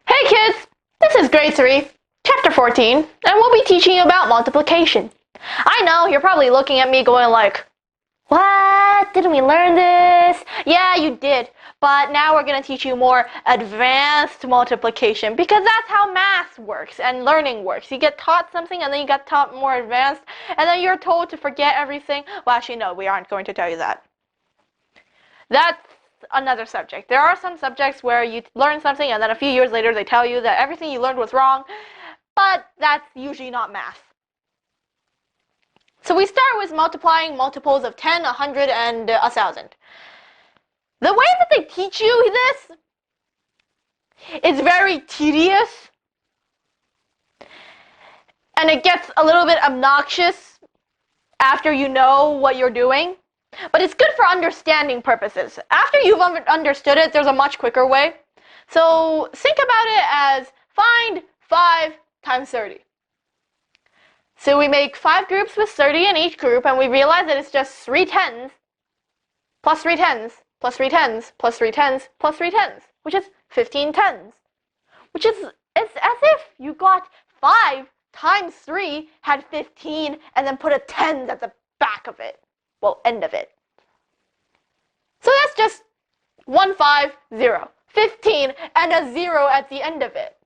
Hey kids, this is grade 3, chapter 14, and we'll be teaching you about multiplication. I know, you're probably looking at me going like, what? Didn't we learn this? Yeah, you did. But now we're going to teach you more advanced multiplication because that's how math works and learning works. You get taught something and then you get taught more advanced and then you're told to forget everything. Well, actually, no, we aren't going to tell you that. That's another subject. There are some subjects where you learn something and then a few years later they tell you that everything you learned was wrong, but that's usually not math. So we start with multiplying multiples of 10, 100, and 1,000. The way that they teach you this is very tedious, and it gets a little bit obnoxious after you know what you're doing, but it's good for understanding purposes. After you've understood it, there's a much quicker way. So think about it as find 5 times 30. So we make 5 groups with 30 in each group, and we realize that it's just 3 tens, plus 3 tens, plus 3 tens, plus 3 tens, plus 3 tens, which is 15 tens. Which is, it's as if you got 5 times 3 had 15, and then put a 10 at the back of it. Well, end of it. So that's just 1, 5, 0. 15, and a 0 at the end of it.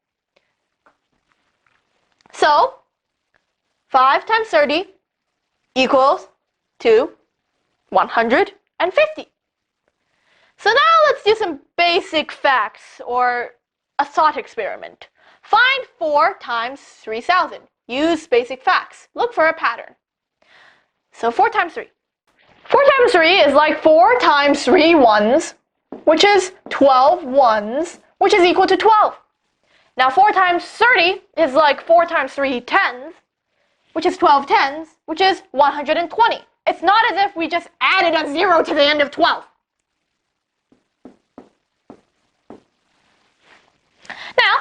So 5 times 30 equals to 150. So now let's do some basic facts or a thought experiment. Find 4 times 3,000. Use basic facts. Look for a pattern. So 4 times 3. 4 times 3 is like 4 times 3 ones, which is 12 ones, which is equal to 12. Now 4 times 30 is like 4 times 3 tens, which is 12 tens, which is 120. It's not as if we just added a 0 to the end of 12. Now,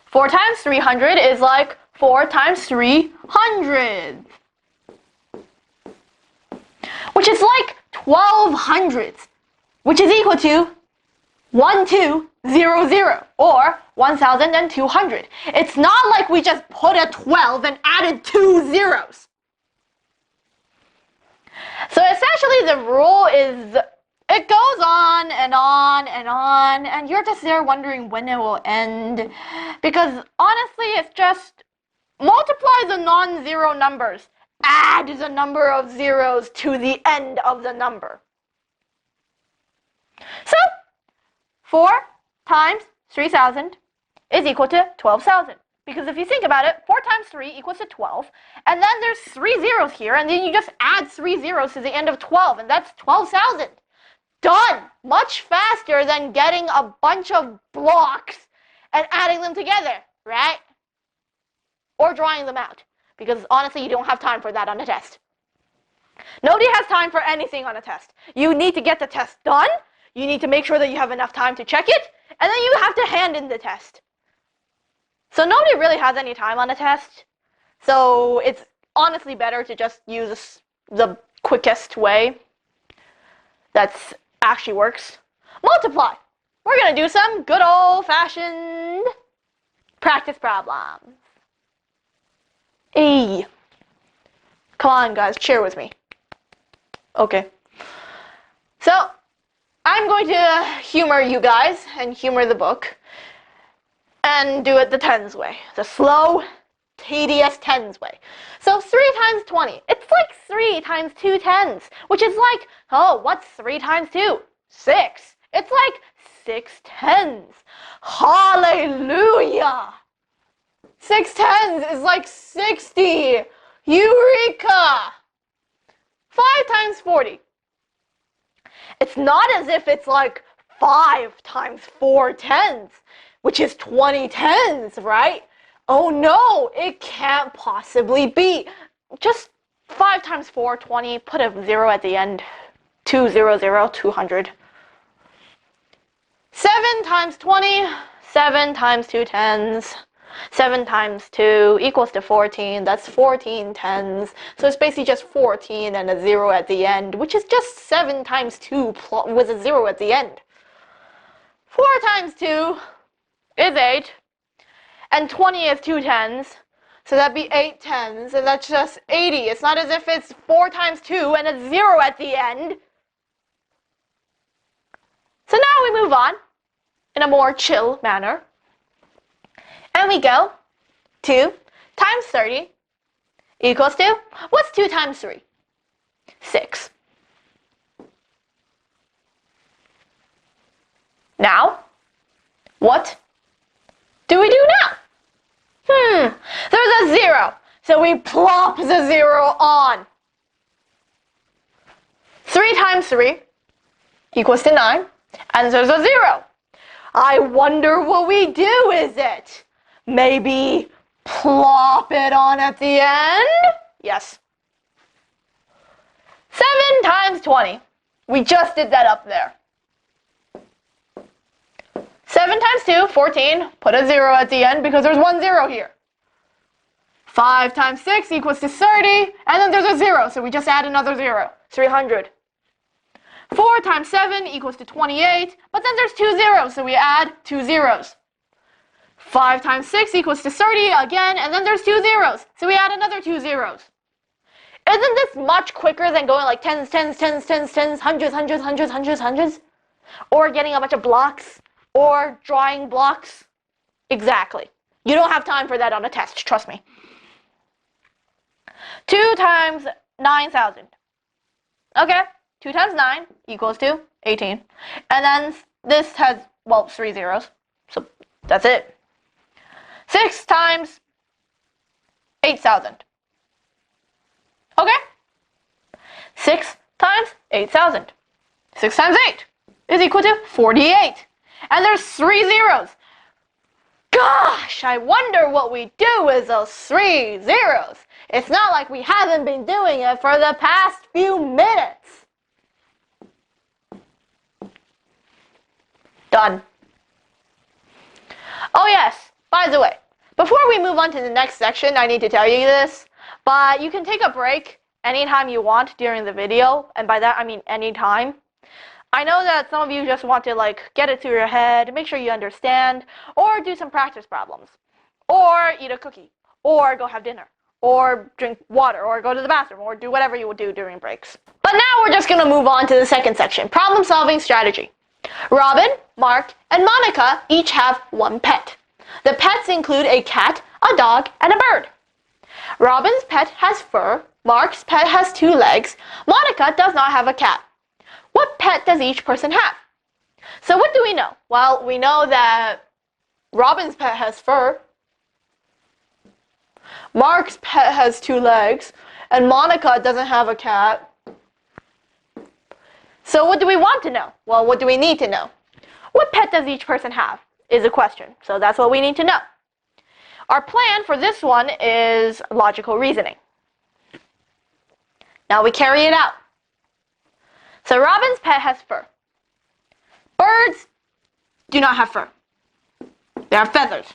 4 times 300 is like 4 times 300, which is like 12 hundredths, which is equal to 1200, or 1,200. It's not like we just put a 12 and added 2 zeros. So essentially the rule is, it goes on and on and on, and you're just there wondering when it will end. Because honestly, it's just multiply the non-zero numbers. Add the number of zeros to the end of the number. So 4 times 3,000 is equal to 12,000. Because if you think about it, 4 times 3 equals to 12, and then there's 3 zeros here, and then you just add 3 zeros to the end of 12, and that's 12,000. Done! Much faster than getting a bunch of blocks and adding them together, right? Or drawing them out, because honestly, you don't have time for that on a test. Nobody has time for anything on a test. You need to get the test done, you need to make sure that you have enough time to check it, and then you have to hand in the test. So nobody really has any time on a test. So it's honestly better to just use the quickest way that actually works. Multiply. We're going to do some good old-fashioned practice problems. Hey. Come on, guys, cheer with me. Okay. So I'm going to humor you guys and humor the book and do it the tens way, the slow, tedious tens way. So 3 times 20, it's like 3 times 2 tens, which is like, oh, what's 3 times 2? 6. It's like 6 tens. Hallelujah! 6 tens is like 60. Eureka! 5 times 40. It's not as if it's like 5 times 4 tens, which is 20 tens, right? Oh no, it can't possibly be. Just 5 times 4, 20, put a 0 at the end. 200, 200. 7 times 20, 7 times 2 tens. 7 times 2 equals to 14. That's 14 tens. So it's basically just 14 and a 0 at the end, which is just 7 times 2 with a 0 at the end. 4 times 2 is 8. And 20 is 2 tens. So that'd be 8 tens. And that's just 80. It's not as if it's 4 times 2 and a 0 at the end. So now we move on in a more chill manner. And we go 2 times 30 equals to, what's 2 times 3? 6. Now, what do we do now? There's a 0. So we plop the 0 on. 3 times 3 equals to 9. And there's a 0. I wonder what we do with it. Maybe plop it on at the end? Yes. 7 times 20. We just did that up there. 7 times 2, 14. Put a 0 at the end because there's one 0 here. 5 times 6 equals to 30. And then there's a 0, so we just add another 0. 300. 4 times 7 equals to 28. But then there's 2 zeros, so we add 2 zeros. 5 times 6 equals to 30 again, and then there's 2 zeros. So we add another 2 zeros. Isn't this much quicker than going like tens, tens, tens, tens, tens, hundreds, hundreds, hundreds, hundreds, hundreds? Or getting a bunch of blocks? Or drawing blocks? Exactly. You don't have time for that on a test, trust me. 2 times 9,000. Okay, 2 times 9 equals to 18. And then this has, well, 3 zeros. So that's it. 6 times 8,000. Okay? 6 times 8,000. 6 times 8 is equal to 48. And there's 3 zeros. Gosh, I wonder what we do with those 3 zeros. It's not like we haven't been doing it for the past few minutes. Done. Oh yes, by the way, before we move on to the next section, I need to tell you this, but you can take a break anytime you want during the video, and by that I mean anytime. I know that some of you just want to get it through your head, make sure you understand, or do some practice problems, or eat a cookie, or go have dinner, or drink water, or go to the bathroom, or do whatever you would do during breaks. But now we're just going to move on to the second section, problem-solving strategy. Robin, Mark, and Monica each have one pet. The pets include a cat, a dog, and a bird. Robin's pet has fur, Mark's pet has 2 legs, Monica does not have a cat. What pet does each person have? So what do we know? Well, we know that Robin's pet has fur, Mark's pet has 2 legs, and Monica doesn't have a cat. So what do we want to know? Well, what do we need to know? What pet does each person have is a question. So that's what we need to know. Our plan for this one is logical reasoning. Now we carry it out. So Robin's pet has fur. Birds do not have fur. They have feathers.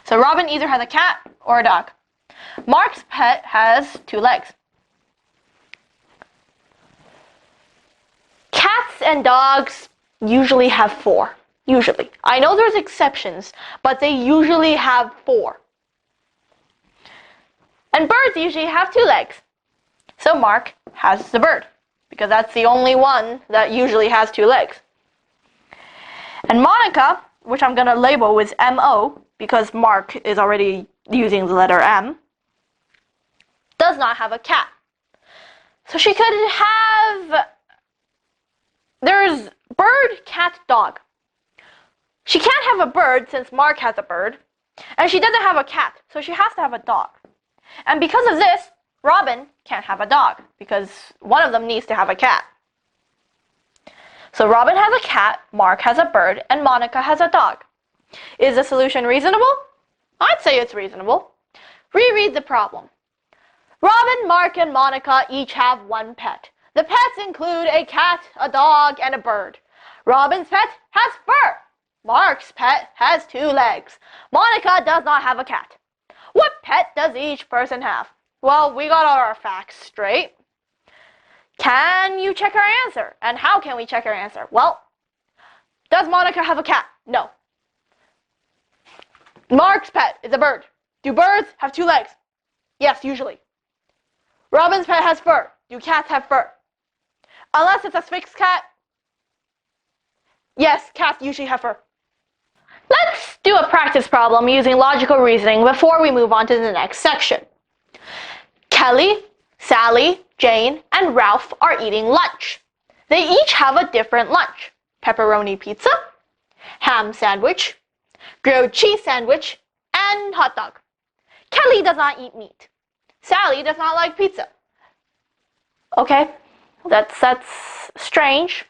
So Robin either has a cat or a dog. Mark's pet has 2 legs. Cats and dogs usually have 4. Usually. I know there's exceptions, but they usually have 4. And birds usually have 2 legs. So Mark has the bird, because that's the only one that usually has 2 legs. And Monica, which I'm going to label with M-O, because Mark is already using the letter M, does not have a cat. So she could have... There's bird, cat, dog. She can't have a bird since Mark has a bird. And she doesn't have a cat, so she has to have a dog. And because of this, Robin can't have a dog, because one of them needs to have a cat. So Robin has a cat, Mark has a bird, and Monica has a dog. Is the solution reasonable? I'd say it's reasonable. Reread the problem. Robin, Mark, and Monica each have one pet. The pets include a cat, a dog, and a bird. Robin's pet has fur. Mark's pet has 2 legs. Monica does not have a cat. What pet does each person have? Well, we got all our facts straight. Can you check our answer? And how can we check our answer? Well, does Monica have a cat? No. Mark's pet is a bird. Do birds have 2 legs? Yes, usually. Robin's pet has fur. Do cats have fur? Unless it's a Sphinx cat. Yes, cats usually have fur. Let's do a practice problem using logical reasoning before we move on to the next section. Kelly, Sally, Jane, and Ralph are eating lunch. They each have a different lunch. Pepperoni pizza, ham sandwich, grilled cheese sandwich, and hot dog. Kelly does not eat meat. Sally does not like pizza. Okay, that's strange,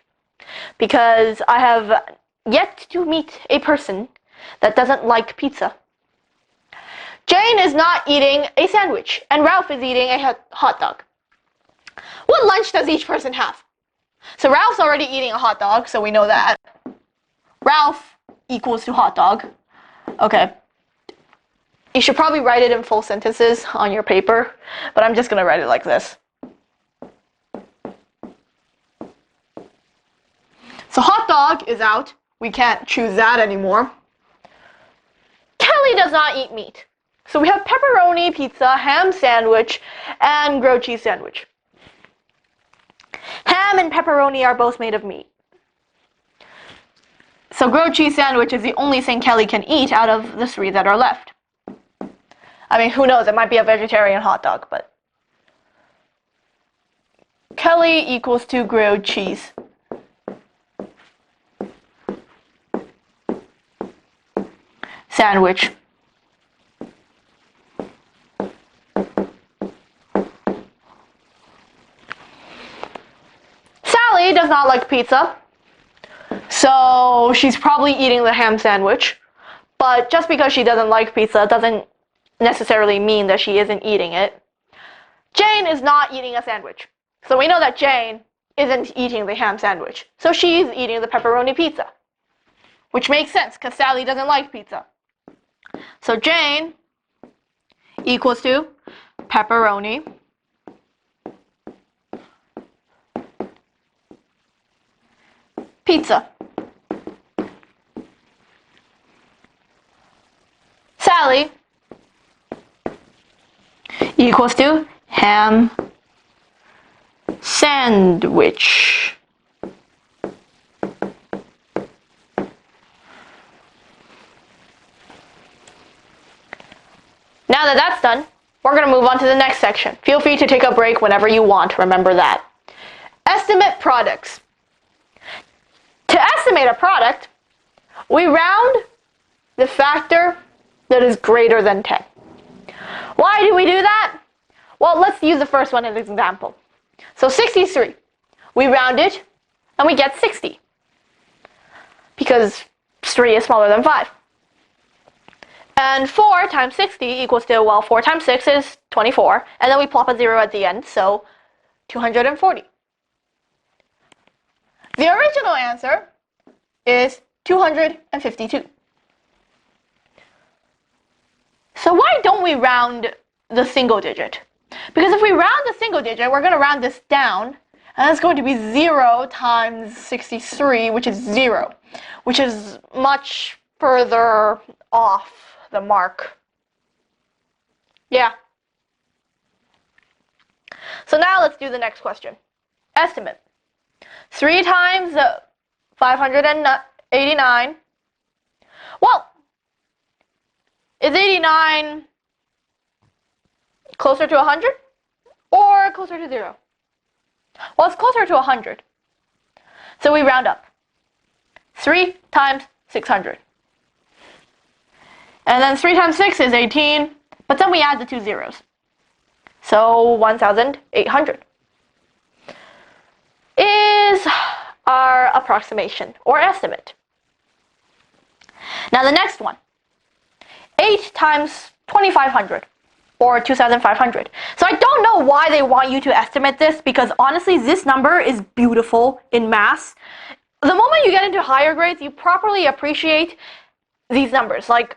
because I have yet to meet a person that doesn't like pizza. Jane is not eating a sandwich, and Ralph is eating a hot dog. What lunch does each person have? So Ralph's already eating a hot dog, so we know that. Ralph equals to hot dog. Okay. You should probably write it in full sentences on your paper, but I'm just going to write it like this. So hot dog is out. We can't choose that anymore. Kelly does not eat meat. So we have pepperoni pizza, ham sandwich, and grilled cheese sandwich. Ham and pepperoni are both made of meat. So grilled cheese sandwich is the only thing Kelly can eat out of the 3 that are left. I mean, who knows? It might be a vegetarian hot dog, but Kelly equals to grilled cheese. Sandwich. Sally does not like pizza, so she's probably eating the ham sandwich. But just because she doesn't like pizza doesn't necessarily mean that she isn't eating it. Jane is not eating a sandwich, so we know that Jane isn't eating the ham sandwich, so she's eating the pepperoni pizza, which makes sense because Sally doesn't like pizza. So Jane equals to pepperoni pizza. Sally equals to ham sandwich. Now that that's done, we're going to move on to the next section. Feel free to take a break whenever you want, remember that. Estimate products. To estimate a product, we round the factor that is greater than 10. Why do we do that? Well, let's use the first one as an example. So 63. We round it and we get 60. Because 3 is smaller than 5. And 4 times 60 equals to, well, 4 times 6 is 24. And then we plop a 0 at the end, so 240. The original answer is 252. So why don't we round the single digit? Because if we round the single digit, we're going to round this down, and it's going to be 0 times 63, which is 0, which is much further off the mark. Yeah. So now let's do the next question. Estimate. 3 times 589. Well, is 89 closer to 100 or closer to 0? Well, it's closer to 100. So we round up. 3 times 600. And then 3 times 6 is 18, but then we add the 2 zeros. So 1,800 is our approximation or estimate. Now the next one. 8 times 2,500 or 2,500. So I don't know why they want you to estimate this, because honestly this number is beautiful in math. the moment you get into higher grades, you properly appreciate these numbers. Like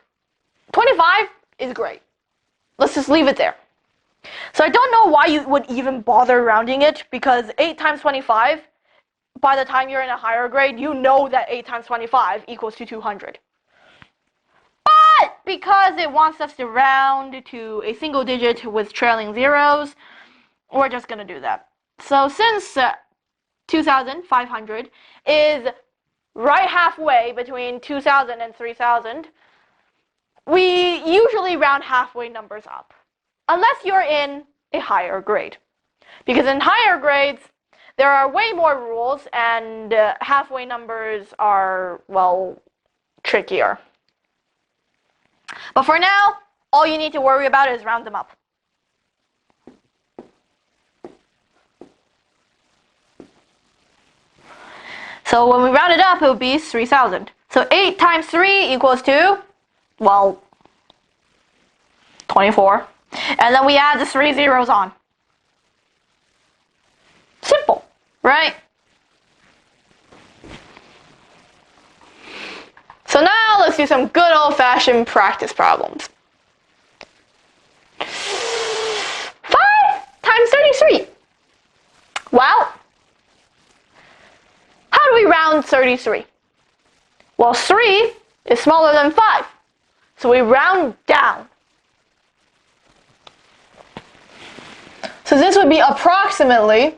25 is great. Let's just leave it there. So I don't know why you would even bother rounding it, because 8 times 25, by the time you're in a higher grade, you know that 8 times 25 equals to 200. But because it wants us to round to a single digit with trailing zeros, we're just going to do that. So since 2,500 is right halfway between 2,000 and 3,000, we usually round halfway numbers up, unless you're in a higher grade. Because in higher grades, there are way more rules, and halfway numbers are, well, trickier. But for now, all you need to worry about is round them up. So when we round it up, it would be 3,000. So 8 times 3 equals to, well, 24. And then we add the 3 zeros on. Simple, right? So now let's do some good old-fashioned practice problems. 5 times 33. Well, how do we round 33? Well, 3 is smaller than 5, so we round down. So this would be approximately,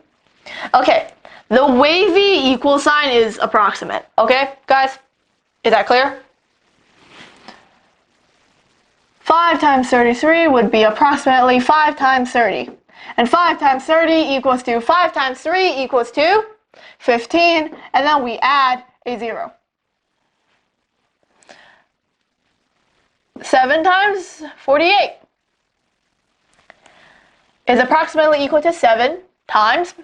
okay, the wavy equal sign is approximate, okay, guys? Is that clear? 5 times 33 would be approximately 5 times 30. And 5 times 30 equals to 5 times 3 equals to 15, and then we add a 0. 7 times 48 is approximately equal to 7 times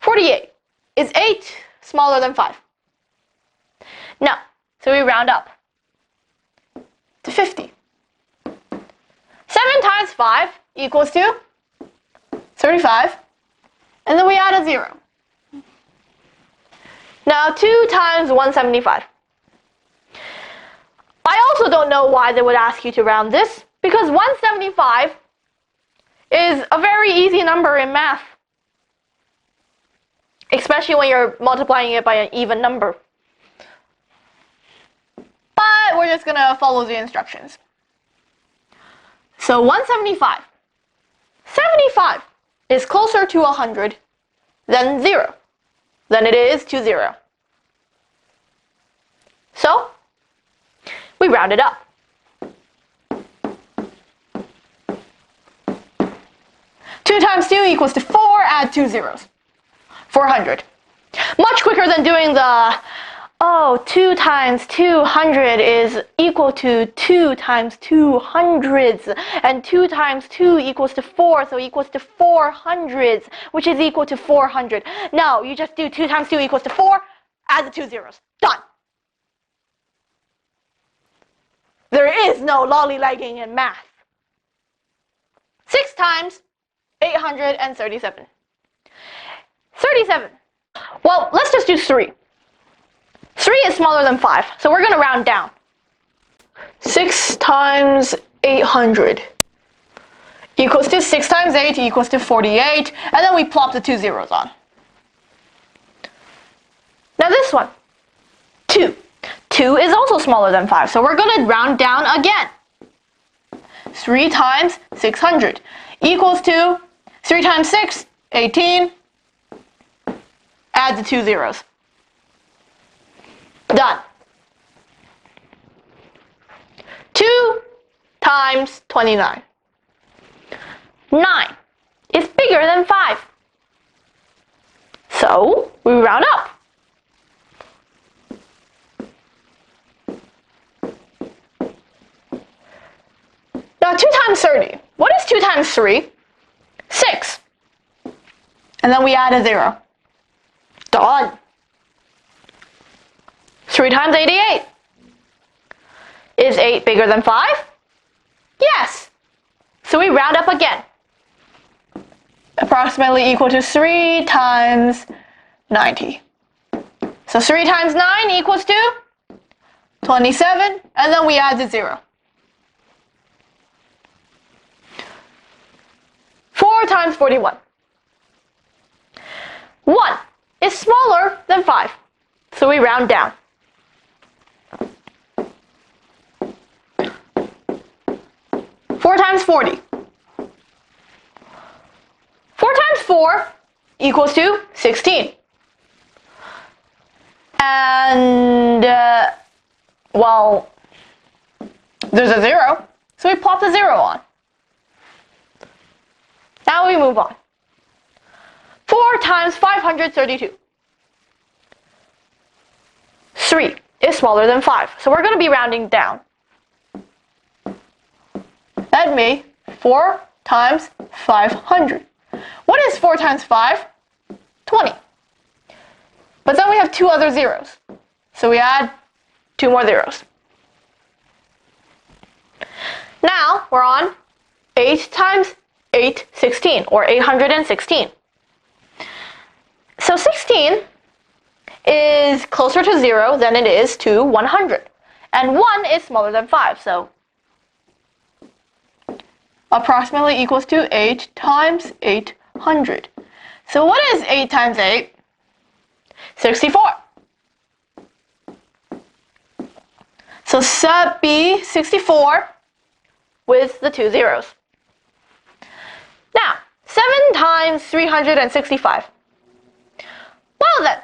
48. Is 8 smaller than 5? No, so we round up to 50. 7 times 5 equals to 35, and then we add a 0. Now 2 times 175. I also don't know why they would ask you to round this, because 175 is a very easy number in math, especially when you're multiplying it by an even number. But we're just going to follow the instructions. So 175. 75 is closer to 100 than 0, than it is to 0. So we round it up. 2 times 2 equals to 4, add 2 zeros. 400. Much quicker than doing the, 2 times 200 is equal to 2 times 2 hundreds, and 2 times 2 equals to 4, so equals to 4 hundreds, which is equal to 400. No, you just do 2 times 2 equals to 4, add the 2 zeros. Done. There is no lollygagging in math. 6 times 837. 37. Well, let's just do 3. 3 is smaller than 5, so we're going to round down. 6 times 800 equals to 6 times 8 equals to 48, and then we plop the 2 zeros on. Now this one, 2. 2 is also smaller than 5, so we're going to round down again. 3 times 600 equals to 3 times 6, 18. Add the 2 zeros. Done. 2 times 29. 9 is bigger than 5. So we round up. Now 2 times 30. What is 2 times 3? 6. And then we add a 0. Done. 3 times 88. Is 8 bigger than 5? Yes. So we round up again. Approximately equal to 3 times 90. So So 3 times 9 equals to 27, and then we add the 0. 4 times 41. 1 is smaller than 5, so we round down. 4 times 40. 4 times 4 equals to 16. And, well, there's a 0, so we plop the 0 on. Now we move on. 4 times 532. 3 is smaller than 5, so we're going to be rounding down. That'd be 4 times 500. What is 4 times 5? 20. But then we have 2 other zeros, so we add 2 more zeros. Now we're on 8 times 8, 16, or 816. So 16 is closer to 0 than it is to 100. And 1 is smaller than 5, so approximately equals to 8 times 800. So what is 8 times 8? 64. So sub B 64 with the 2 zeros. Now, 7 times 365. Well then,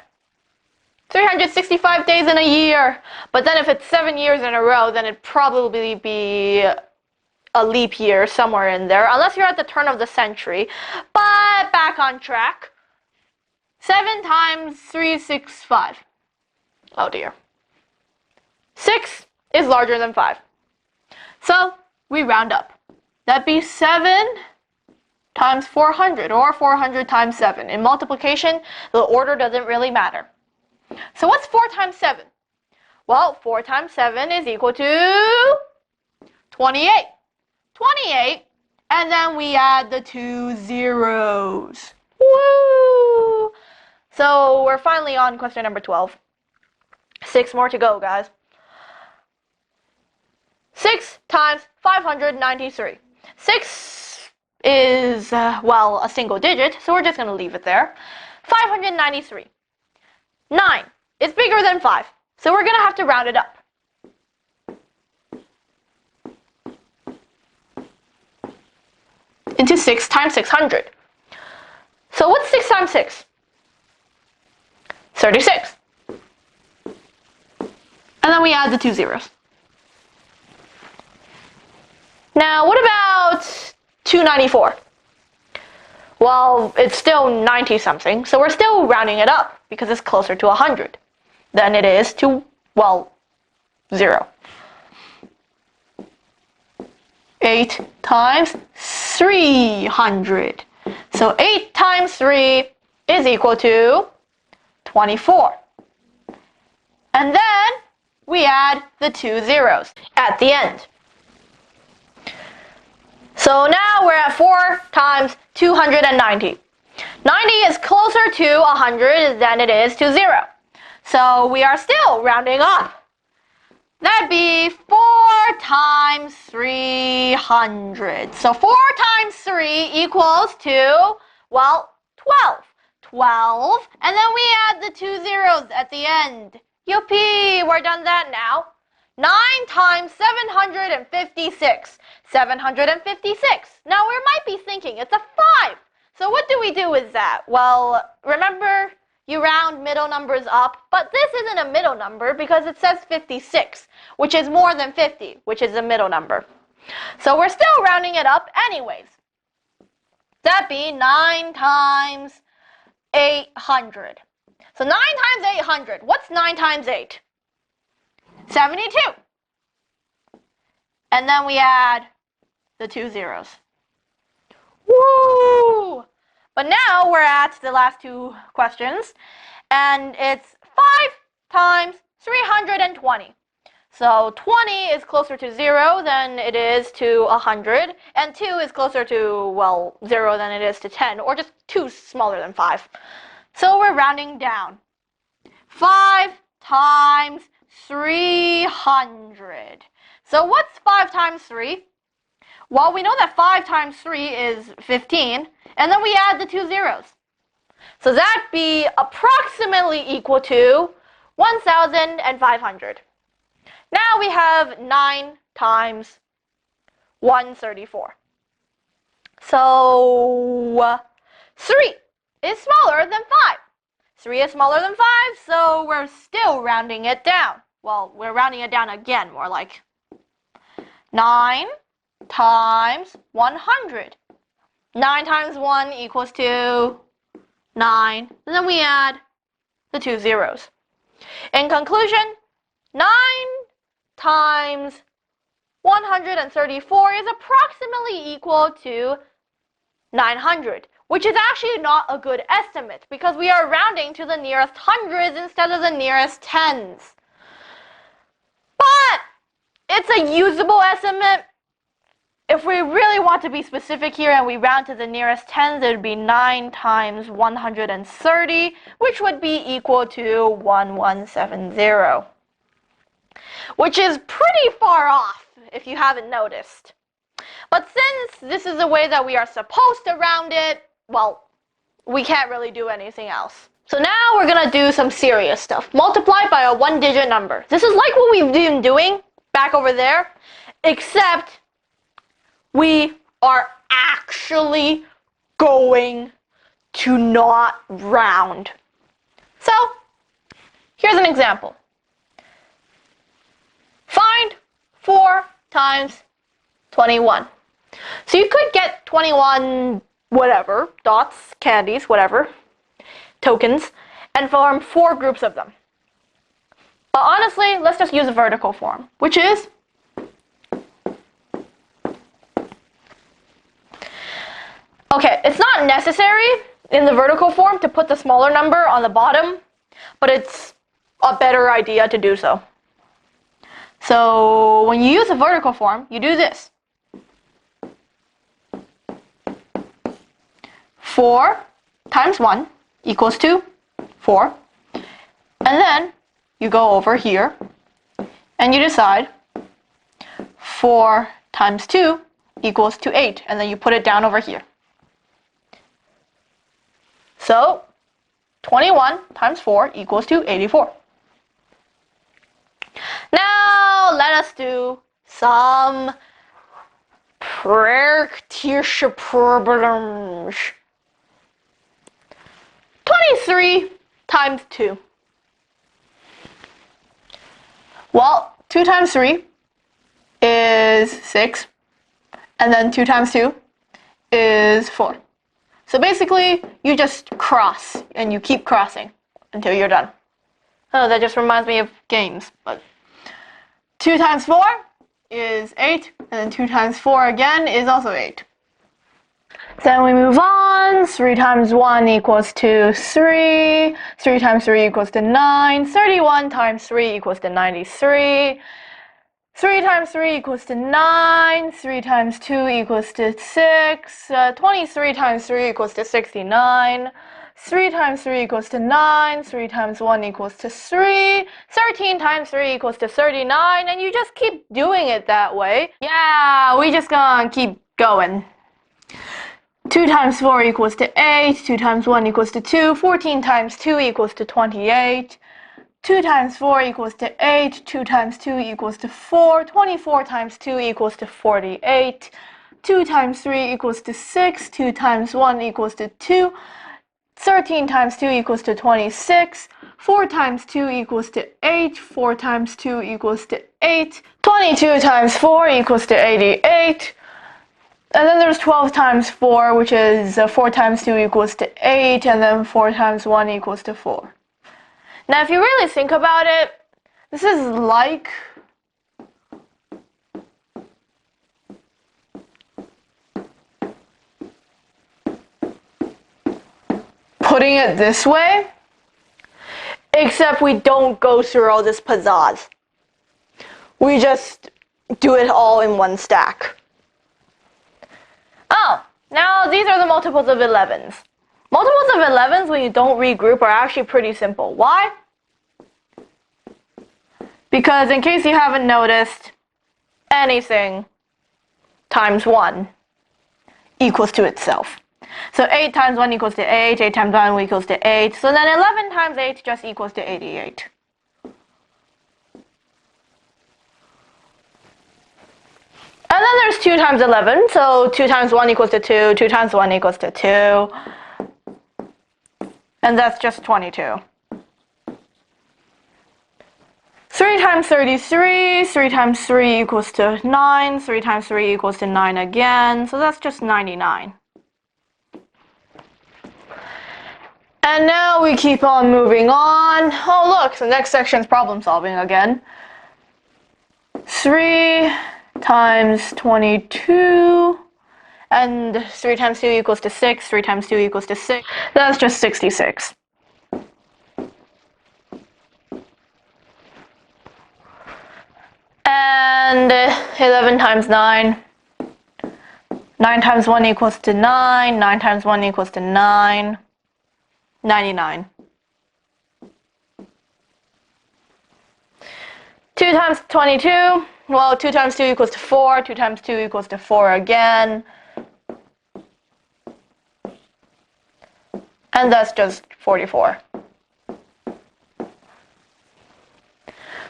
365 days in a year. But then if it's 7 years in a row, then it'd probably be a leap year somewhere in there, unless you're at the turn of the century. But back on track. 7 times 365. Oh dear. 6 is larger than 5. So we round up. That'd be 7 times 400, or 400 times 7. In multiplication, the order doesn't really matter. So what's 4 times 7? Well, 4 times 7 is equal to 28. 28, and then we add the 2 zeros. Woo! So we're finally on question number 12. 6 more to go, guys. 6 times 593. 6 is, well, a single digit, so we're just going to leave it there. 593. 9 is bigger than 5, so we're going to have to round it up. Into 6 times 600. So what's 6 times 6? 36. And then we add the 2 zeros. Now, what about 294? Well, it's still 90-something, so we're still rounding it up because it's closer to 100 than it is to, well, 0. 8 times 300. So 8 times 3 is equal to 24. And then we add the 2 zeros at the end. So now we're at 4 times 290. 90 is closer to 100 than it is to 0. So we are still rounding up. That'd be 4 times 300. So 4 times 3 equals to, well, 12. 12, and then we add the 2 zeros at the end. Yippee, we're done that now. 9 times 756. 756. Now we might be thinking it's a 5. So what do we do with that? Well, remember, you round middle numbers up, but this isn't a middle number because it says 56, which is more than 50, which is a middle number. So we're still rounding it up anyways. That'd be 9 times 800. So 9 times 800. What's 9 times 8? 72. And then we add the 2 zeros. Woo! But now we're at the last 2 questions, and it's 5 times 320. So 20 is closer to 0 than it is to 100, and 2 is closer to, well, 0 than it is to 10, or just 2 smaller than 5. So we're rounding down. 5 times 300. So what's 5 times 3? Well, we know that 5 times 3 is 15, and then we add the 2 zeros. So that'd be approximately equal to 1,500. Now we have 9 times 134. So 3 is smaller than 5. 3 is smaller than 5, so we're still rounding it down. Well, we're rounding it down again, more like 9 times 100. 9 times 1 equals to 9. And then we add the 2 zeros. In conclusion, 9 times 134 is approximately equal to 900, which is actually not a good estimate because we are rounding to the nearest hundreds instead of the nearest tens. But it's a usable estimate. If we really want to be specific here and we round to the nearest tens, it would be 9 times 130, which would be equal to 1170. Which is pretty far off, if you haven't noticed. But since this is the way that we are supposed to round it, well, we can't really do anything else. So now we're going to do some serious stuff. Multiply by a one-digit number. This is like what we've been doing back over there, except we are actually going to not round. So, here's an example. Find 4 times 21. So you could get 21 whatever, dots, candies, whatever, tokens, and form 4 groups of them. But honestly, let's just use a vertical form, which is okay, it's not necessary in the vertical form to put the smaller number on the bottom, but it's a better idea to do so. So when you use a vertical form, you do this. 4 times 1 equals to 4. And then you go over here and you decide 4 times 2 equals to 8. And then you put it down over here. So 21 times 4 equals to 84. Now let us do some practice problems. 23 times 2. Well, 2 times 3 is 6. And then 2 times 2 is 4. So basically, you just cross, and you keep crossing until you're done. Oh, that just reminds me of games. But 2 times 4 is 8, and then 2 times 4 again is also 8. Then we move on. 3 times 1 equals to 3. 3 times 3 equals to 9. 31 times 3 equals to 93. 3 times 3 equals to 9. 3 times 2 equals to 6. 23 times 3 equals to 69. 3 times 3 equals to 9. 3 times 1 equals to 3. 13 times 3 equals to 39. And you just keep doing it that way. Yeah, we just gonna keep going. 2 times 4 equals to 8. 2 times 1 equals to 2. 14 times 2 equals to 28. 2 times 4 equals to 8. 2 times 2 equals to 4. 24 times 2 equals to 48. 2 times 3 equals to 6. 2 times 1 equals to 2. 13 times 2 equals to 26. 4 times 2 equals to 8. 4 times 2 equals to 8. 22 times 4 equals to 88. And then there's 12 times 4, which is 4 times 2 equals to 8. And then 4 times 1 equals to 4. Now, if you really think about it, this is like putting it this way, except we don't go through all this pizzazz. We just do it all in one stack. Oh, now these are the multiples of 11s. Multiples of 11s, when you don't regroup, are actually pretty simple. Why? Because in case you haven't noticed, anything times 1 equals to itself. So 8 times 1 equals to 8, 8 times 1 equals to 8, so then 11 times 8 just equals to 88. And then there's 2 times 11, so 2 times 1 equals to 2, 2 times 1 equals to 2, and that's just 22. 3 times 33, 3 times 3 equals to 9, 3 times 3 equals to 9 again, so that's just 99. And now we keep on moving on. Oh look, the next section is problem solving again. 3 times 22, and 3 times 2 equals to 6, 3 times 2 equals to 6, that's just 66. And 11 times 9, 9 times 1 equals to 9, 9 times 1 equals to 9, 99. 2 times 22, well, 2 times 2 equals to 4, 2 times 2 equals to 4 again, and that's just 44.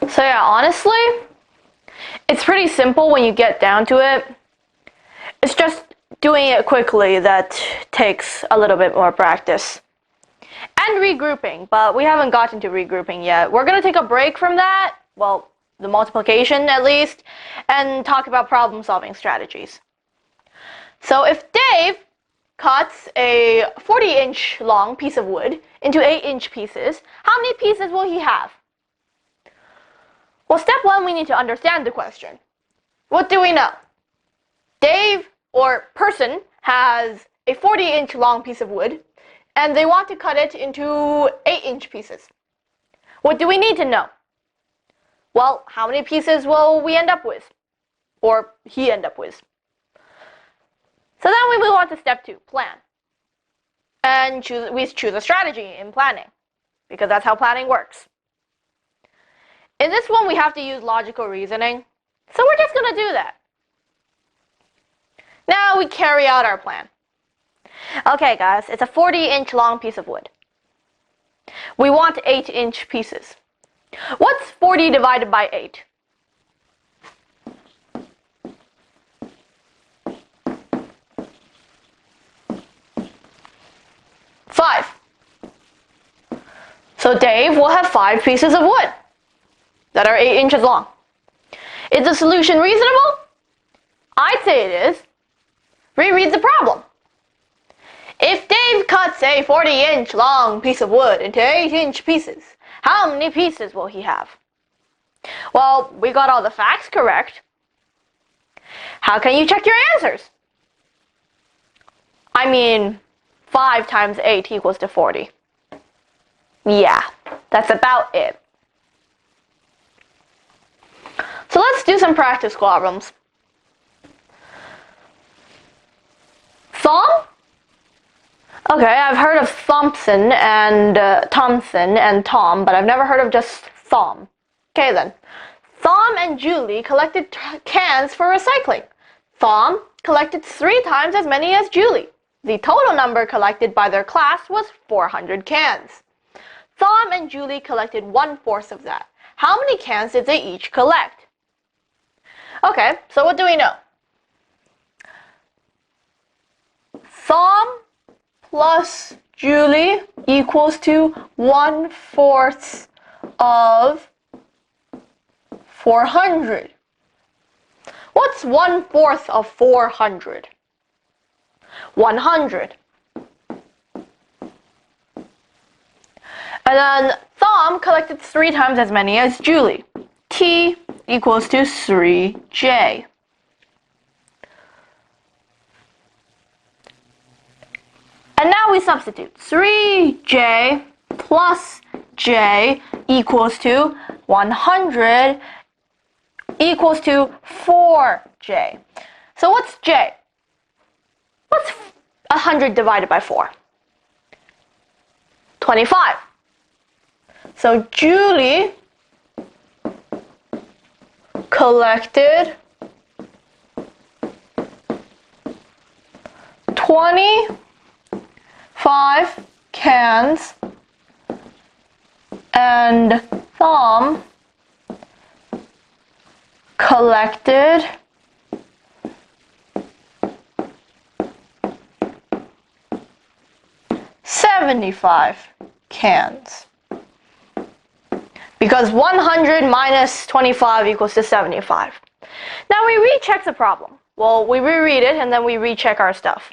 So yeah, honestly, it's pretty simple when you get down to it. It's just doing it quickly that takes a little bit more practice. And regrouping, but we haven't gotten to regrouping yet. We're going to take a break from that, well, the multiplication at least, and talk about problem-solving strategies. So if Dave cuts a 40-inch long piece of wood into 8-inch pieces, how many pieces will he have? Well, step 1, we need to understand the question. What do we know? Dave, or person, has a 40-inch long piece of wood, and they want to cut it into 8-inch pieces. What do we need to know? Well, how many pieces will we end up with? Or he end up with? So then we move on to step 2, plan. And we choose a strategy in planning, because that's how planning works. In this one, we have to use logical reasoning, so we're just going to do that. Now we carry out our plan. Okay, guys, it's a 40-inch long piece of wood. We want 8-inch pieces. What's 40 divided by 8? 5. So Dave will have 5 pieces of wood that are 8 inches long. Is the solution reasonable? I'd say it is. Reread the problem. If Dave cuts a 40-inch long piece of wood into 8-inch pieces, how many pieces will he have? Well, we got all the facts correct. How can you check your answers? I mean, 5 times 8 equals to 40. Yeah, that's about it. So let's do some practice problems. Thumb? Okay, I've heard of Thompson and Thompson and Tom, but I've never heard of just Thumb. Okay then. Thom and Julie collected cans for recycling. Thom collected 3 times as many as Julie. The total number collected by their class was 400 cans. Thom and Julie collected 1/4 of that. How many cans did they each collect? Okay, so what do we know? Thom plus Julie equals to 1/4 of 400. What's 1/4 of 400? 100. And then Thom collected 3 times as many as Julie. T equals to 3J. And now we substitute. 3J plus J equals to 100 equals to 4J. So what's J? What's 100 divided by 4? 25. So Julie collected 25 cans, and Thom collected 75 cans. Because 100 minus 25 equals to 75. Now we recheck the problem. Well, we reread it and then we recheck our stuff.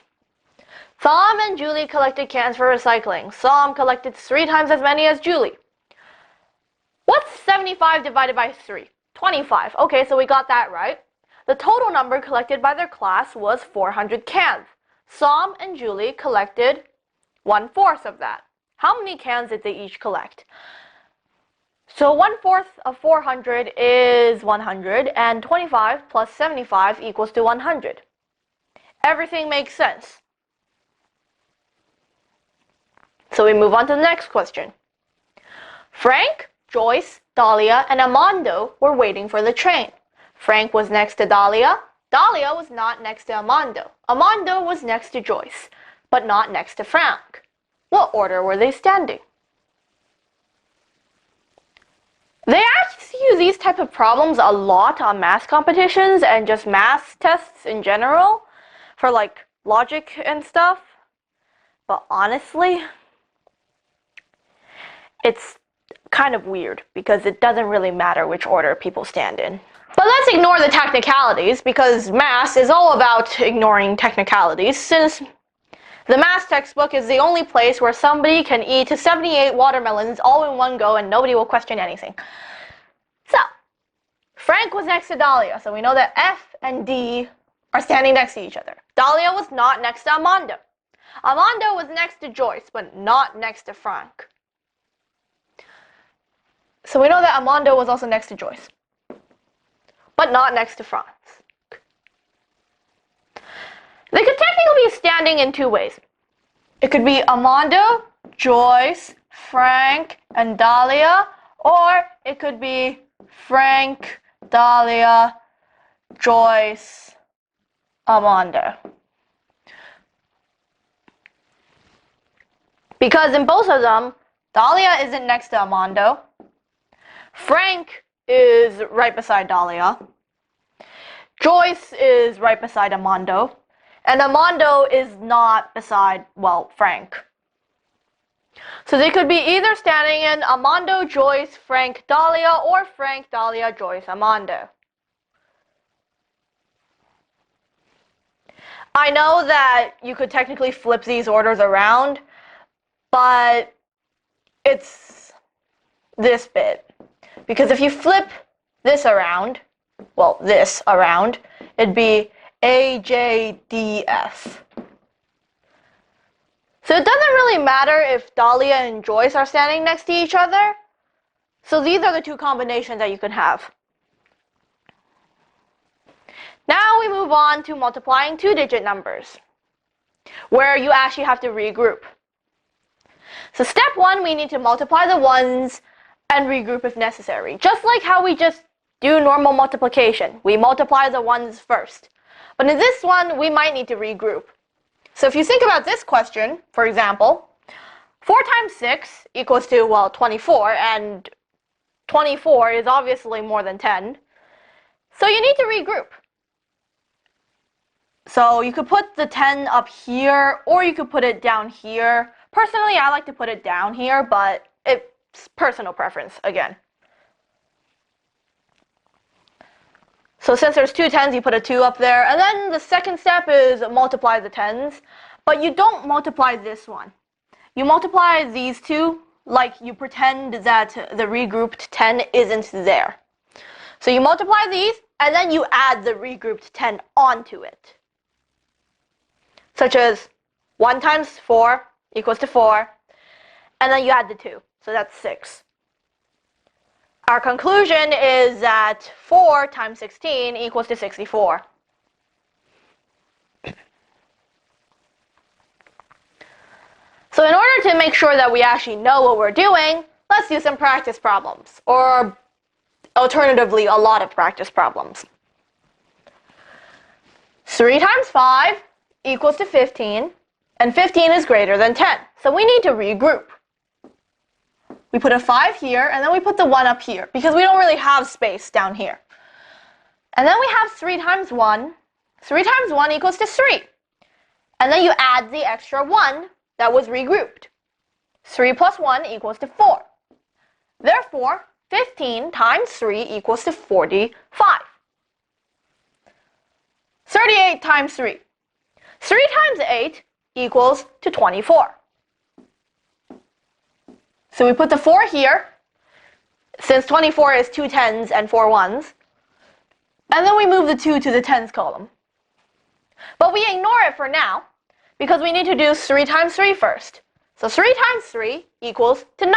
Thom and Julie collected cans for recycling. Thom collected 3 times as many as Julie. What's 75 divided by 3? 25. Okay, so we got that right. The total number collected by their class was 400 cans. Thom and Julie collected 1/4 of that. How many cans did they each collect? So 1/4 of 400 is 100, and 25 plus 75 equals to 100. Everything makes sense. So we move on to the next question. Frank, Joyce, Dahlia, and Armando were waiting for the train. Frank was next to Dahlia. Dahlia was not next to Armando. Armando was next to Joyce, but not next to Frank. What order were they standing? They actually use these type of problems a lot on math competitions and just math tests in general for like logic and stuff. But honestly, it's kind of weird because it doesn't really matter which order people stand in. But let's ignore the technicalities because math is all about ignoring technicalities, since the math textbook is the only place where somebody can eat 78 watermelons all in one go and nobody will question anything. So, Frank was next to Dahlia, so we know that F and D are standing next to each other. Dahlia was not next to Armando. Armando was next to Joyce, but not next to Frank. So we know that Armando was also next to Joyce, but not next to Frank. They could technically be standing in 2 ways. It could be Armando, Joyce, Frank, and Dahlia, or it could be Frank, Dahlia, Joyce, Armando. Because in both of them, Dahlia isn't next to Armando. Frank is right beside Dahlia. Joyce is right beside Armando. And Armando is not beside, well, Frank. So they could be either standing in Armando, Joyce, Frank, Dahlia, or Frank, Dahlia, Joyce, Armando. I know that you could technically flip these orders around, but it's this bit. Because if you flip this around, well, this around, it'd be A, J, D, F. So it doesn't really matter if Dahlia and Joyce are standing next to each other. So these are the 2 combinations that you can have. Now we move on to multiplying 2-digit numbers, where you actually have to regroup. So step 1, we need to multiply the ones and regroup if necessary. Just like how we just do normal multiplication. We multiply the ones first. But in this one, we might need to regroup. So if you think about this question, for example, 4 times 6 equals to, well, 24, and 24 is obviously more than 10. So you need to regroup. So you could put the 10 up here, or you could put it down here. Personally, I like to put it down here, but it's personal preference, again. So since there's 2 10s, you put a 2 up there. And then the second step is multiply the 10s. But you don't multiply this one. You multiply these 2 like you pretend that the regrouped 10 isn't there. So you multiply these, and then you add the regrouped 10 onto it. Such as 1 times 4 equals to 4. And then you add the 2. So that's 6. Our conclusion is that 4 times 16 equals to 64. So in order to make sure that we actually know what we're doing, let's do some practice problems. Or Alternatively, a lot of practice problems. 3 times 5 equals to 15, and 15 is greater than 10. So we need to regroup. We put a 5 here, and then we put the 1 up here, because we don't really have space down here. And then we have 3 times 1. 3 times 1 equals to 3. And then you add the extra 1 that was regrouped. 3 plus 1 equals to 4. Therefore, 15 times 3 equals to 45. 38 times 3. 3 times 8 equals to 24. So we put the 4 here, since 24 is 2 tens and 4 ones. And then we move the 2 to the tens column. But we ignore it for now, because we need to do 3 times 3 first. So 3 times 3 equals to 9.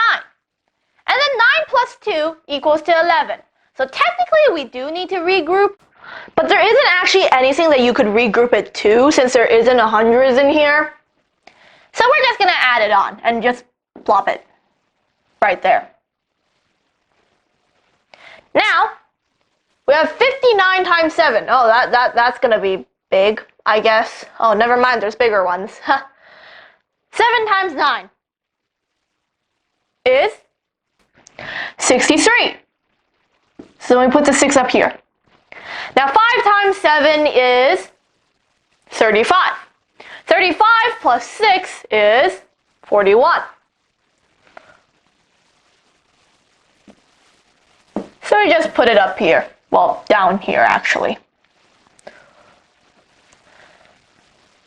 And then 9 plus 2 equals to 11. So technically we do need to regroup, but there isn't actually anything that you could regroup it to, since there isn't a hundreds in here. So we're just going to add it on and just plop it right there. Now, we have 59 times 7. Oh, that's going to be big, I guess. Oh, never mind, there's bigger ones. 7 times 9 is 63. So we put the 6 up here. Now 5 times 7 is 35. 35 plus 6 is 41. So we just put it up here. Well, down here actually.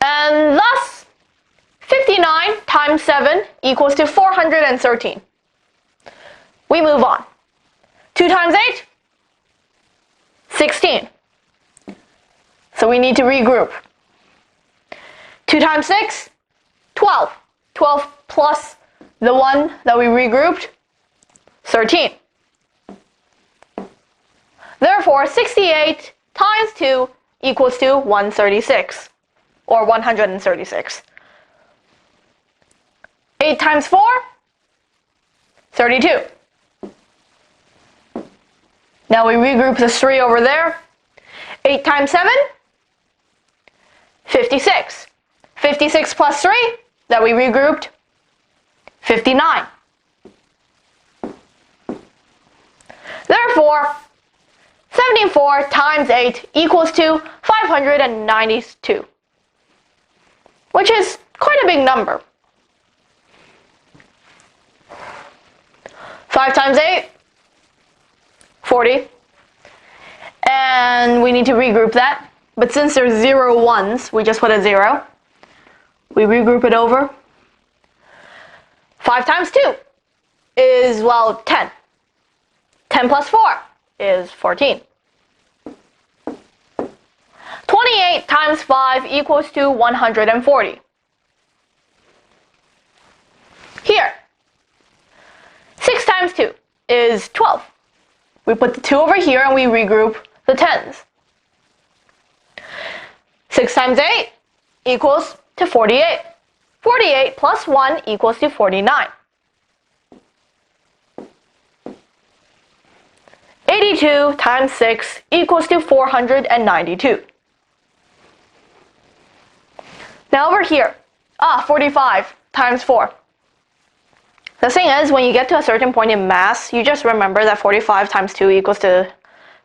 And thus, 59 times 7 equals to 413. We move on. 2 times 8? 16. So we need to regroup. 2 times 6? 12. 12 plus the 1 that we regrouped? 13. Therefore, 68 times 2 equals to 136, or 136. 8 times 4? 32. Now we regroup the 3 over there. 8 times 7? 56. 56 plus 3 that we regrouped? 59. Therefore, 74 times 8 equals to 592, which is quite a big number. 5 times 8? 40. And we need to regroup that. But since there's 0 ones, we just put a 0. We regroup it over. 5 times 2 is, well, 10. 10 plus 4 is 14. 28 times 5 equals to 140. Here, 6 times 2 is 12. We put the 2 over here and we regroup the tens. 6 times 8 equals to 48. 48 plus 1 equals to 49. 82 times 6 equals to 492. Now over here, 45 times 4. The thing is, when you get to a certain point in math, you just remember that 45 times 2 equals to,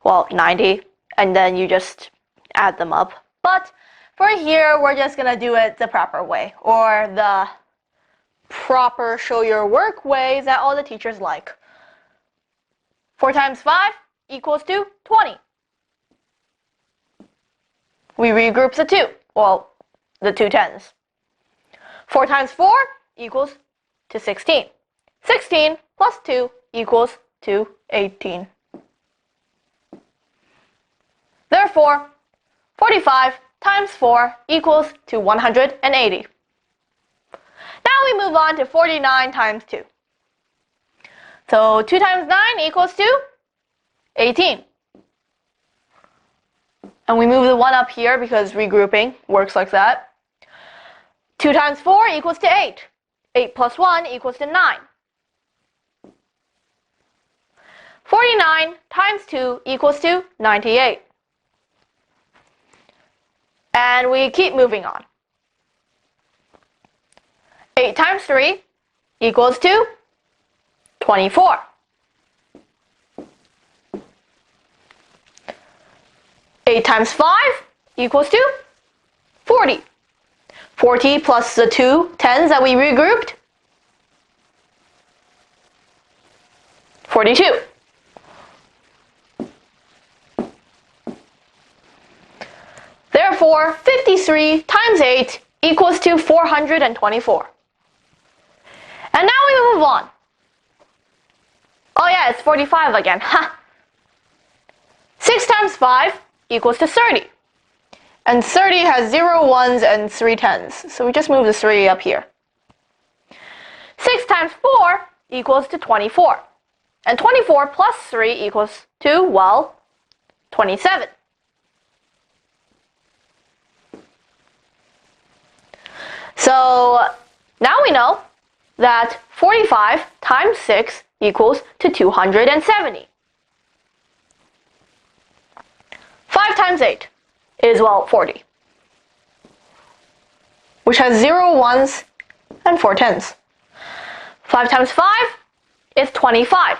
well, 90, and then you just add them up. But for here, we're just going to do it the proper way, or the proper show your work way that all the teachers like. 4 times 5 equals to 20. We regroup the 2, well, the 2 tens. 4 times 4 equals to 16. 16 plus 2 equals to 18. Therefore, 45 times 4 equals to 180. Now we move on to 49 times 2. So 2 times 9 equals to 18. And we move the 1 up here because regrouping works like that. 2 times 4 equals to 8. 8 plus 1 equals to 9. 49 times 2 equals to 98. And we keep moving on. 8 times 3 equals to 24. 8 times 5 equals to 40. 40 plus the 2 tens that we regrouped, 42. Therefore, 53 times 8 equals to 424. And now we move on. Oh yeah, it's 45 again. Ha! 6 times 5 equals to 30. And 30 has 0 ones and 3 tens. So we just move the 3 up here. 6 times 4 equals to 24. And 24 plus 3 equals to, well, 27. So now we know that 45 times 6 equals to 270. 5 times 8 is, well, 40, which has 0 ones and 4 tens. 5 times 5 is 25.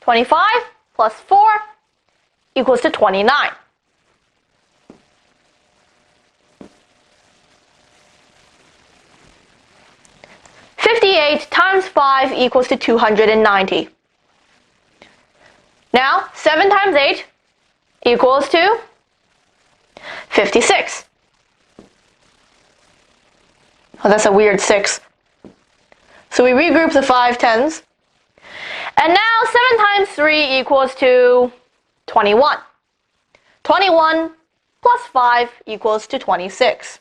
25 plus 4 equals to 29. 58 times 5 equals to 290. Now, 7 times 8 equals to 56. Oh, that's a weird 6. So we regroup the 5 tens. And now 7 times 3 equals to 21. 21 plus 5 equals to 26.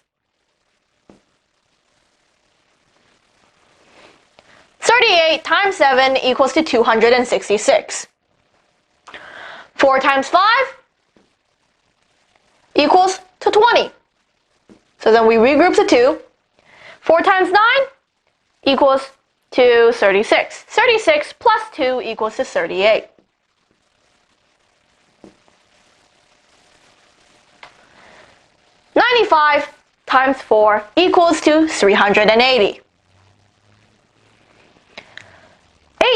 38 times 7 equals to 266. 4 times 5 equals to 20. So then we regroup the 2. 4 times 9 equals to 36. 36 plus 2 equals to 38. 95 times 4 equals to 380.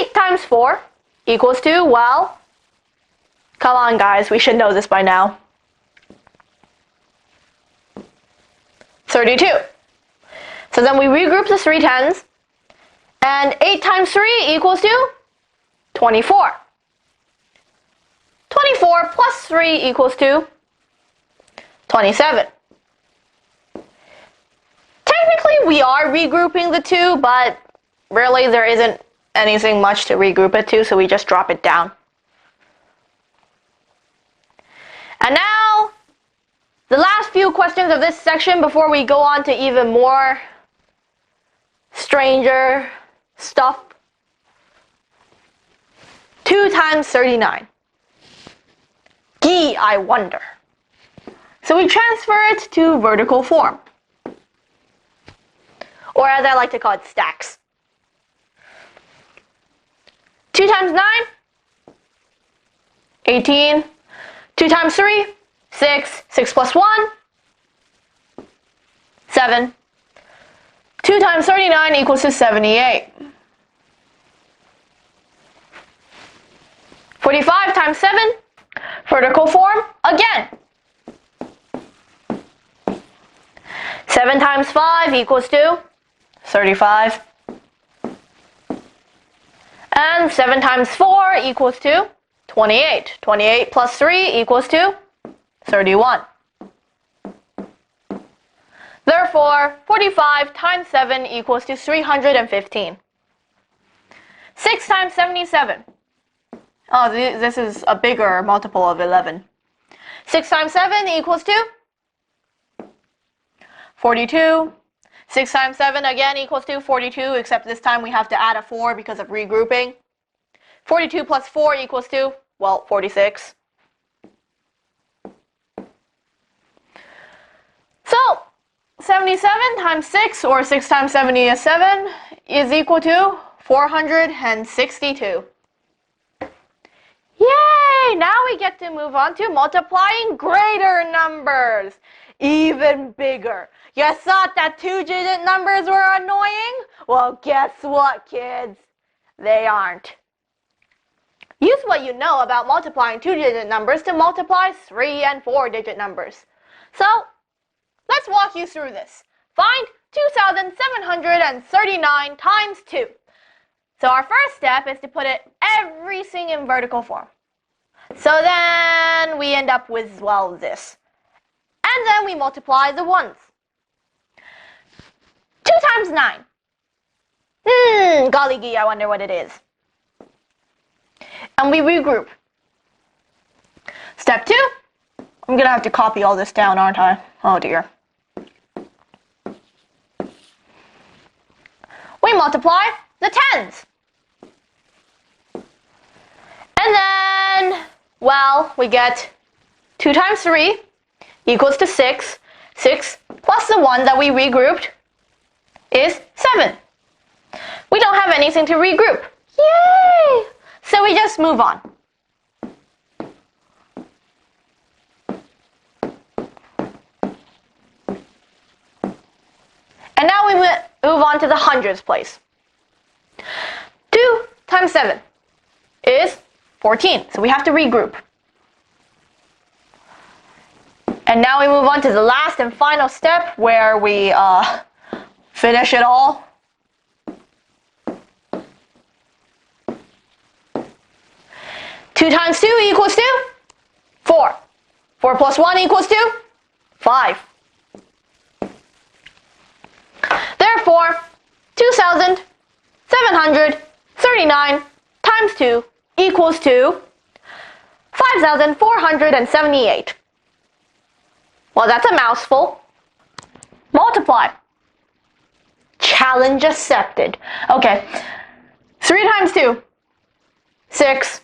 8 times 4 equals to, well, come on guys, we should know this by now. 32. So then we regroup the 3 tens, and 8 times 3 equals to 24. 24 plus 3 equals to 27. Technically we are regrouping the 2, but really there isn't anything much to regroup it to, so we just drop it down. And now, the last few questions of this section before we go on to even more stranger stuff. 2 times 39. Gee, I wonder. So we transfer it to vertical form. Or as I like to call it, stacks. 2 times 9, 18. 2 times 3, 6. 6 plus 1, 7. 2 times 39 equals to 78. 45 times 7, vertical form again. 7 times 5 equals to 35. And 7 times 4 equals to 28. 28 plus 3 equals to 31. Therefore, 45 times 7 equals to 315. 6 times 77. Oh, this is a bigger multiple of 11. 6 times 7 equals to 42. 6 times 7 again equals to 42, except this time we have to add a 4 because of regrouping. 42 plus 4 equals to, well, 46. So, 77 times 6, or 6 times 77, is equal to 462. Yay! we get to move on to multiplying greater numbers. Even bigger. You thought that 2-digit numbers were annoying? Well, guess what, kids? They aren't. Use what you know about multiplying 2-digit numbers to multiply 3- and 4-digit numbers. So, let's walk you through this. Find 2,739 times 2. So our first step is to put everything in vertical form. So then we end up with, well, this. And then we multiply the ones. 2 times 9. Golly gee, I wonder what it is. And we regroup. Step 2. I'm going to have to copy all this down, aren't I? Oh dear. We multiply the tens. And then, well, we get 2 times 3 equals to 6. 6 plus the 1 that we regrouped is 7. We don't have anything to regroup. Yay! So we just move on. And now we move on to the hundreds place. 2 times 7 is 14, so we have to regroup. And now we move on to the last and final step where we finish it all. Two times 2 equals to 4. 4 plus 1 equals to 5. Therefore, 2,739 times 2 equals to 5,478. Well, that's a mouthful. Multiply. Challenge accepted. Okay, 3 times 2, 6.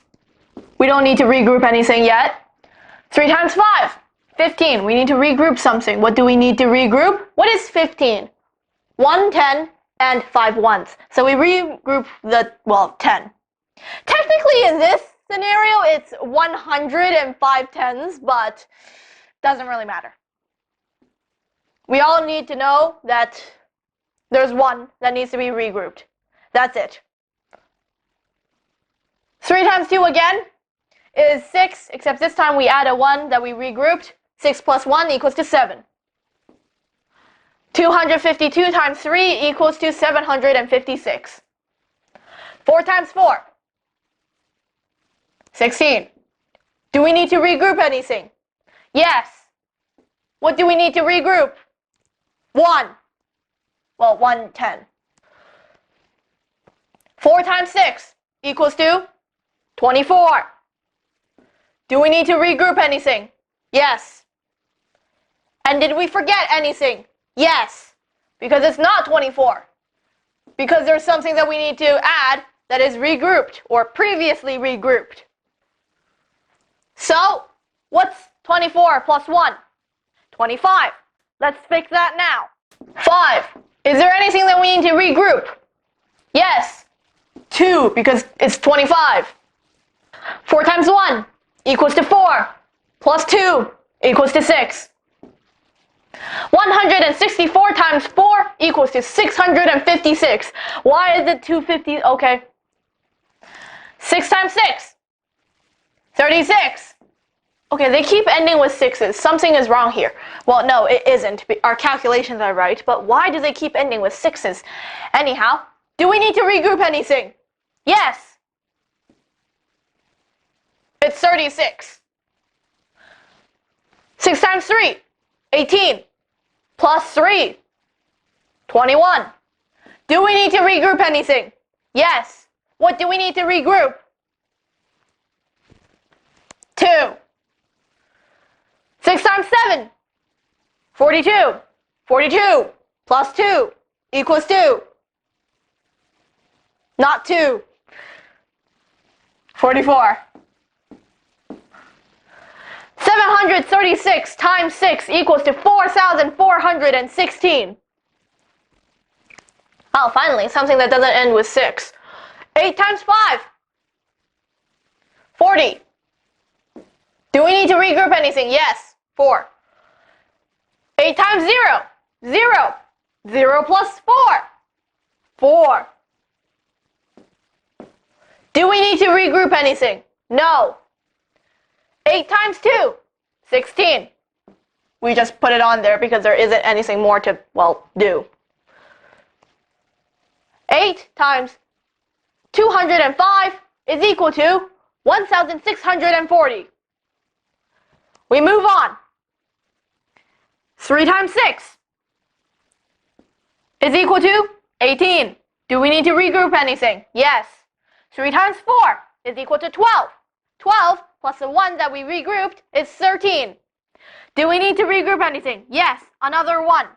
We don't need to regroup anything yet. 3 times 5, 15. We need to regroup something. What do we need to regroup? What is 15? 1 10 and 5 ones. So we regroup the, well, 10. Technically in this scenario it's 105 tens, but doesn't really matter. We all need to know that there's one that needs to be regrouped. That's it. 3 times 2 again is 6, except this time we add a 1 that we regrouped. 6 plus 1 equals to 7. 252 times 3 equals to 756. 4 times 4. 16. Do we need to regroup anything? Yes. What do we need to regroup? 1. Well, 1 10. 4 times 6 equals to 24. Do we need to regroup anything? Yes. And did we forget anything? Yes. Because it's not 24. Because there's something that we need to add that is regrouped or previously regrouped. So, what's 24 plus 1? 25. Let's fix that now. 5. Is there anything that we need to regroup? Yes. 2, because it's 25. 4 times 1 equals to 4. Plus 2 equals to 6. 164 times 4 equals to 656. Why is it 250? Okay. 6 times 6. 36. Okay, they keep ending with 6s. Something is wrong here. Well, no, it isn't. Our calculations are right, but why do they keep ending with 6s? Anyhow, do we need to regroup anything? Yes. It's 36. 6 times 3, 18. Plus 3, 21. Do we need to regroup anything? Yes. What do we need to regroup? 2. 6 times 7, 42. 42 plus 2 equals 2. Not 2. 44. 736 times 6 equals to 4,416. Oh, finally, something that doesn't end with 6. 8 times 5. 40. to regroup anything? Yes. 4. 8 times 0. 0. 0 plus 4. 4. Do we need to regroup anything? No. 8 times 2. 16. We just put it on there because there isn't anything more to, well, do. 8 times 205 is equal to 1,640. We move on. 3 times 6 is equal to 18. Do we need to regroup anything? Yes. 3 times 4 is equal to 12. 12 plus the 1 that we regrouped is 13. Do we need to regroup anything? Yes. Another 1.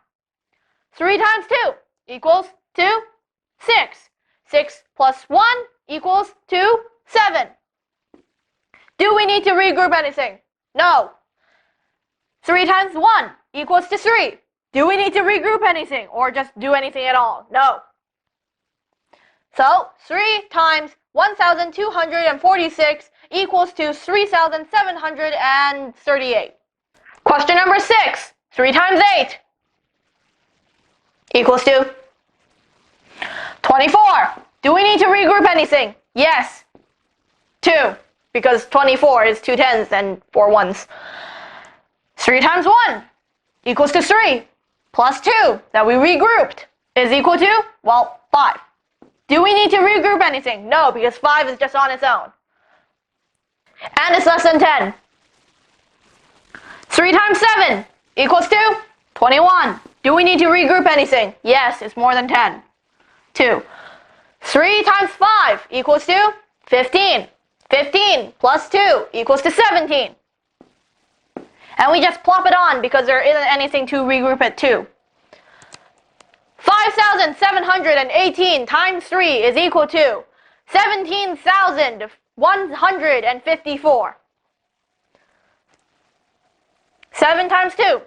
3 times 2 equals 2. 6. 6 plus 1 equals 2. 7. Do we need to regroup anything? No. 3 times 1 equals to 3. Do we need to regroup anything or just do anything at all? No. So 3 times 1,246 equals to 3,738. Question number 6. 3 times 8 equals to 24. Do we need to regroup anything? Yes. 2, because 24 is 2 tens and 4 ones. 3 times 1 equals to 3, plus 2 that we regrouped is equal to, well, 5. Do we need to regroup anything? No, because 5 is just on its own. And it's less than 10. 3 times 7 equals to 21. Do we need to regroup anything? Yes, it's more than 10. 2. 3 times 5 equals to 15. 15 plus 2 equals to 17. And we just plop it on because there isn't anything to regroup it to. 5,718 times 3 is equal to 17,154. 7 times 2.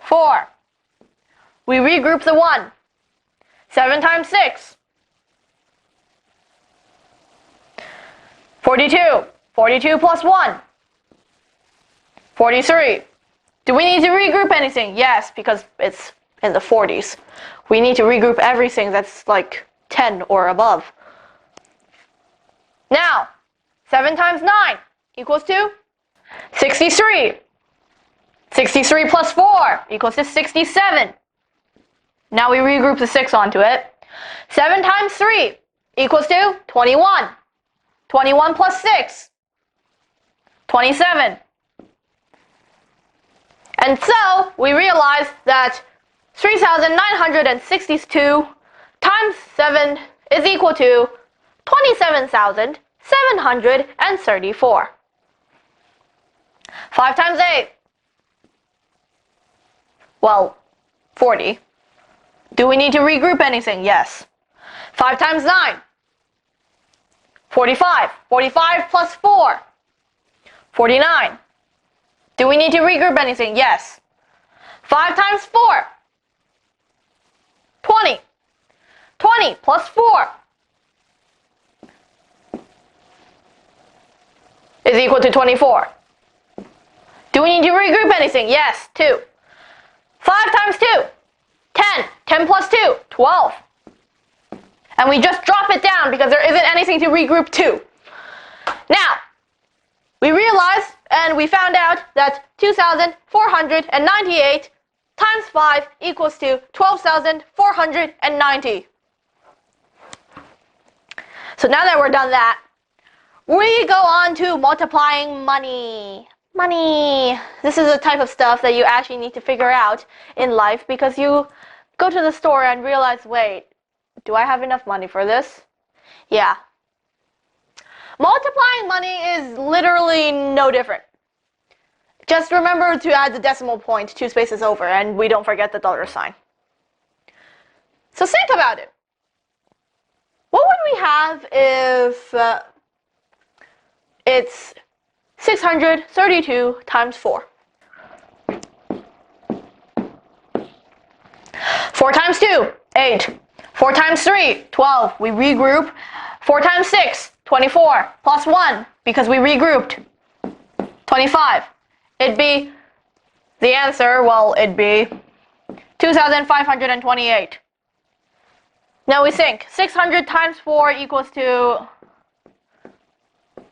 4. We regroup the 1. 7 times 6. 42. 42 plus 1. 43. Do we need to regroup anything? Yes, because it's in the 40s. We need to regroup everything that's like 10 or above. Now, 7 times 9 equals to 63. 63 plus 4 equals to 67. Now we regroup the 6 onto it. 7 times 3 equals to 21. 21 plus 6, 27. And so we realize that 3,962 times 7 is equal to 27,734. 5 times 8. Well, 40. Do we need to regroup anything? Yes. 5 times 9. 45. 45 plus 4. 49. Do we need to regroup anything? Yes. 5 times 4. 20. 20 plus 4 is equal to 24. Do we need to regroup anything? Yes. 2. 5 times 2. 10. 10 plus 2. 12. And we just drop it down because there isn't anything to regroup to. Now, we realized and we found out that 2,498 times 5 equals to 12,490. So now that we're done that, we go on to multiplying money. Money. This is the type of stuff that you actually need to figure out in life because you go to the store and realize, wait, do I have enough money for this? Yeah. Multiplying money is literally no different. Just remember to add the decimal point 2 spaces over, and we don't forget the dollar sign. So think about it. What would we have if it's 632 times 4? 4 times 2, 8. 4 times 3, 12. We regroup. 4 times 6, 24. Plus 1, because we regrouped. 25. It'd be, the answer, well, it'd be 2,528. Now we think, 600 times 4 equals to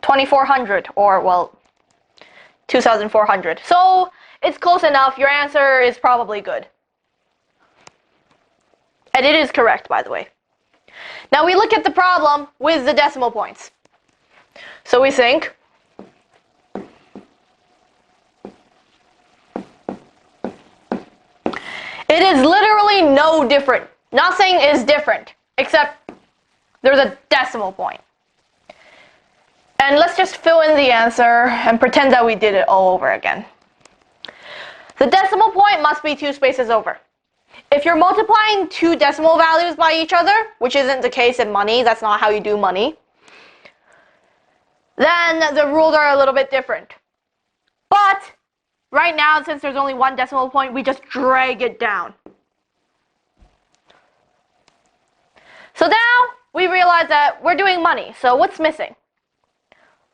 2,400, or, well, 2,400. So, it's close enough. Your answer is probably good. And it is correct, by the way. Now we look at the problem with the decimal points. So we think, it is literally no different. Nothing is different, except there's a decimal point. And let's just fill in the answer and pretend that we did it all over again. The decimal point must be 2 spaces over. If you're multiplying 2 decimal values by each other, which isn't the case in money, that's not how you do money, then the rules are a little bit different. But right now, since there's only 1 decimal point, we just drag it down. So now we realize that we're doing money. So what's missing?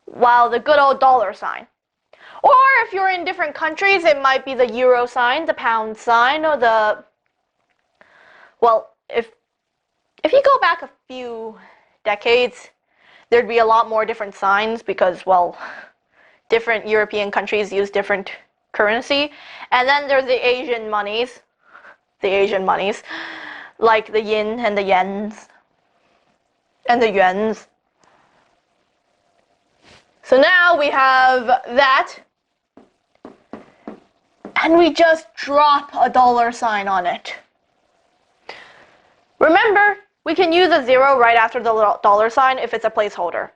Well, the good old dollar sign. Or if you're in different countries, it might be the euro sign, the pound sign, or the... Well, if you go back a few decades, there'd be a lot more different signs because, well, different European countries use different currency. And then there's the Asian monies, like the yin and the yens, and the yuans. So now we have that, and we just drop a dollar sign on it. Remember, we can use a 0 right after the dollar sign if it's a placeholder.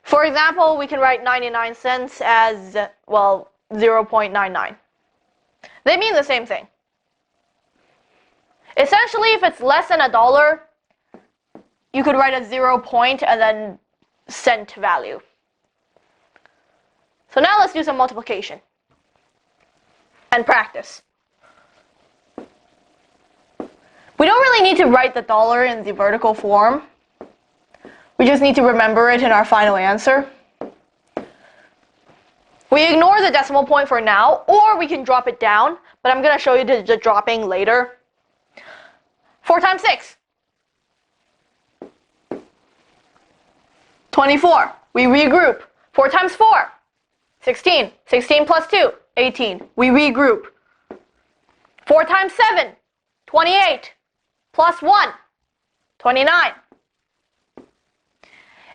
For example, we can write 99 cents as, well, 0.99. They mean the same thing. Essentially, if it's less than $1, you could write a 0 point and then cent value. So now let's do some multiplication and practice. We don't really need to write the dollar in the vertical form. We just need to remember it in our final answer. We ignore the decimal point for now, or we can drop it down, but I'm going to show you the dropping later. 4 times 6. 24. We regroup. 4 times 4. 16. 16 plus 2. 18. We regroup. 4 times 7. 28. Plus 1. 29.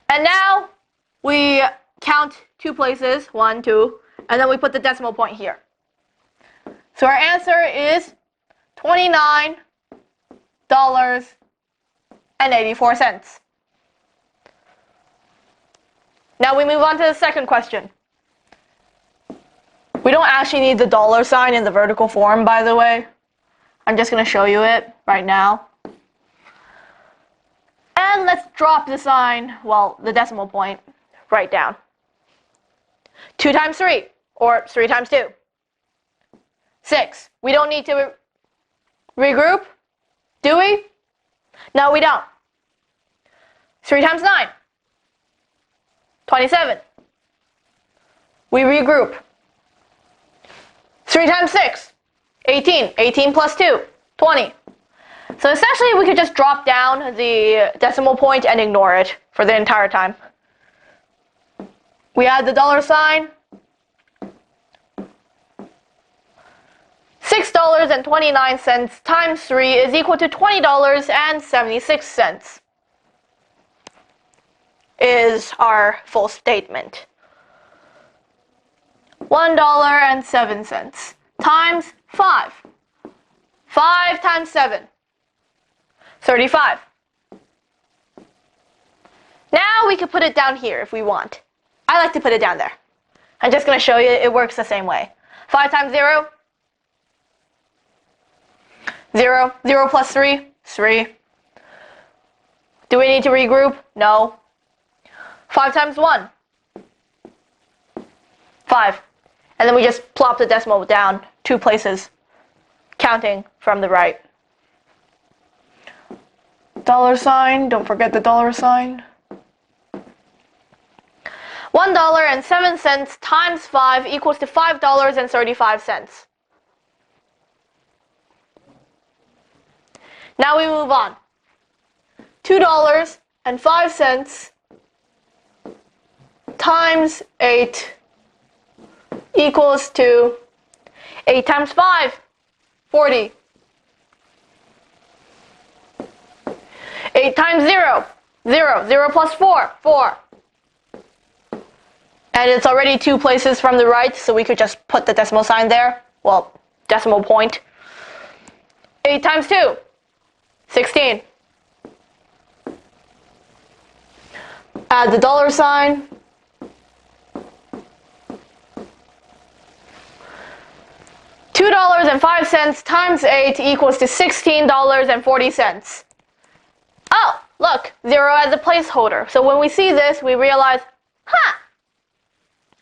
And now we count 2 places. 1, 2. And then we put the decimal point here. So our answer is $29.84. Now we move on to the second question. We don't actually need the dollar sign in the vertical form, by the way. I'm just going to show you it right now. And let's drop the sign, well, the decimal point, right down. 2 times 3, or 3 times 2. 6. We don't need to regroup, do we? No, we don't. 3 times 9. 27. We regroup. 3 times 6. 18. 18 plus 2. 20. So essentially we could just drop down the decimal point and ignore it for the entire time. We add the dollar sign. $6.29 times 3 is equal to $20.76 is our full statement. $1.07 times 5. 5 times 7. 35. Now we can put it down here if we want. I like to put it down there. I'm just going to show you it works the same way. 5 times 0. 0. 0 plus 3. 3. Do we need to regroup? No. 5 times 1. 5. And then we just plop the decimal down 2 places, counting from the right. $sign, don't forget the $sign. $1.07 times 5 equals to $5.35. Now we move on. $2.05 times 8 equals to 8 times 5, 40. 8 times 0, 0. 0 plus 4, 4. And it's already 2 places from the right, so we could just put the decimal sign there. Well, decimal point. 8 times 2, 16. Add the dollar sign. $2.05 times 8 equals to $16.40. Oh, look, 0 as a placeholder. So when we see this, we realize,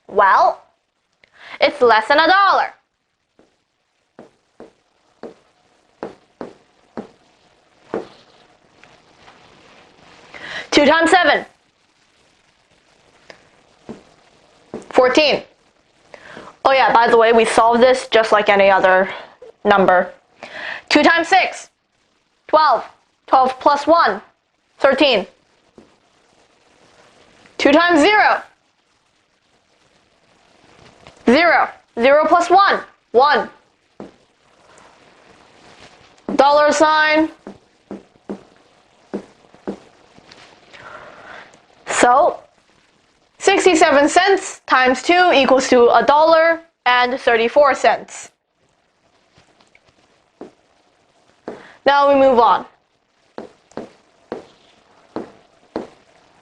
well, it's less than $1. Two times 7, 14. Oh yeah, by the way, we solved this just like any other number. 2 times 6, 12. 12 plus 1, 13. 2 times 0, 0. 0 plus 1, 1. Dollar sign. So, 67 cents times 2 equals to $1.34. Now we move on.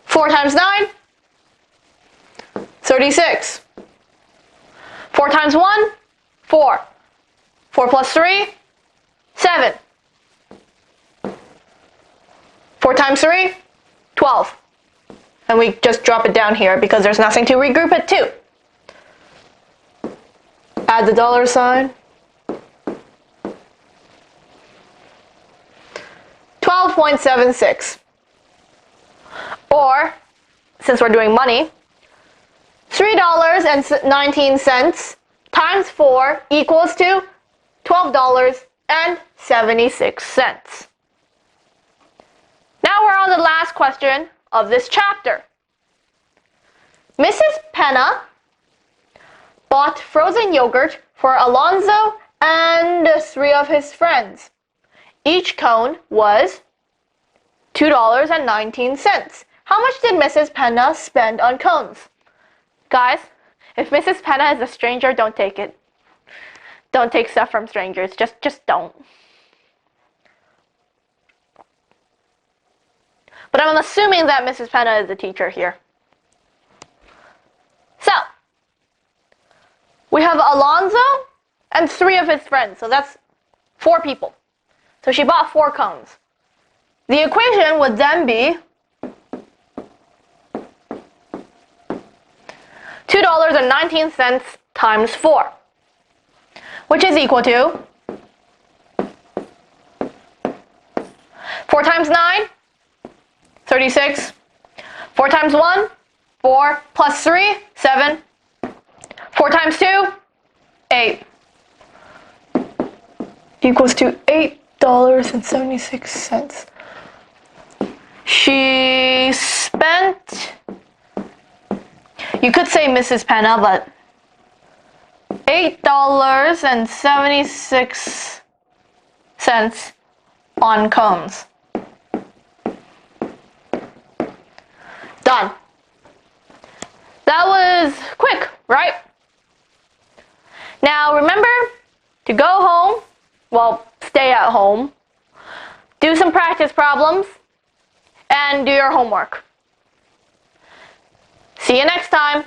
4 times 9, 36. 4 times 1, 4. 4 plus 3, 7. 4 times 3, 12. And we just drop it down here because there's nothing to regroup it to. Add the dollar sign. 12.76. Or, since we're doing money, $3.19 times 4 equals to $12.76. Now we're on the last question of this chapter. Mrs. Penna bought frozen yogurt for Alonzo and 3 of his friends. Each cone was $2.19. How much did Mrs. Penna spend on cones? Guys, if Mrs. Penna is a stranger, don't take it. Don't take stuff from strangers. Just don't. But I'm assuming that Mrs. Penna is the teacher here. So, we have Alonzo and 3 of his friends. So that's 4 people. So she bought 4 cones. The equation would then be $2.19 times 4, which is equal to 4 times 9, 36. 4 times 1, 4, plus 3, 7. 4 times 2, 8. Equals to $8.76. She spent, you could say Mrs. Penna, but $8.76 on cones. Done. That was quick, right? Now remember to go home, well, stay at home, do some practice problems, and do your homework. See you next time.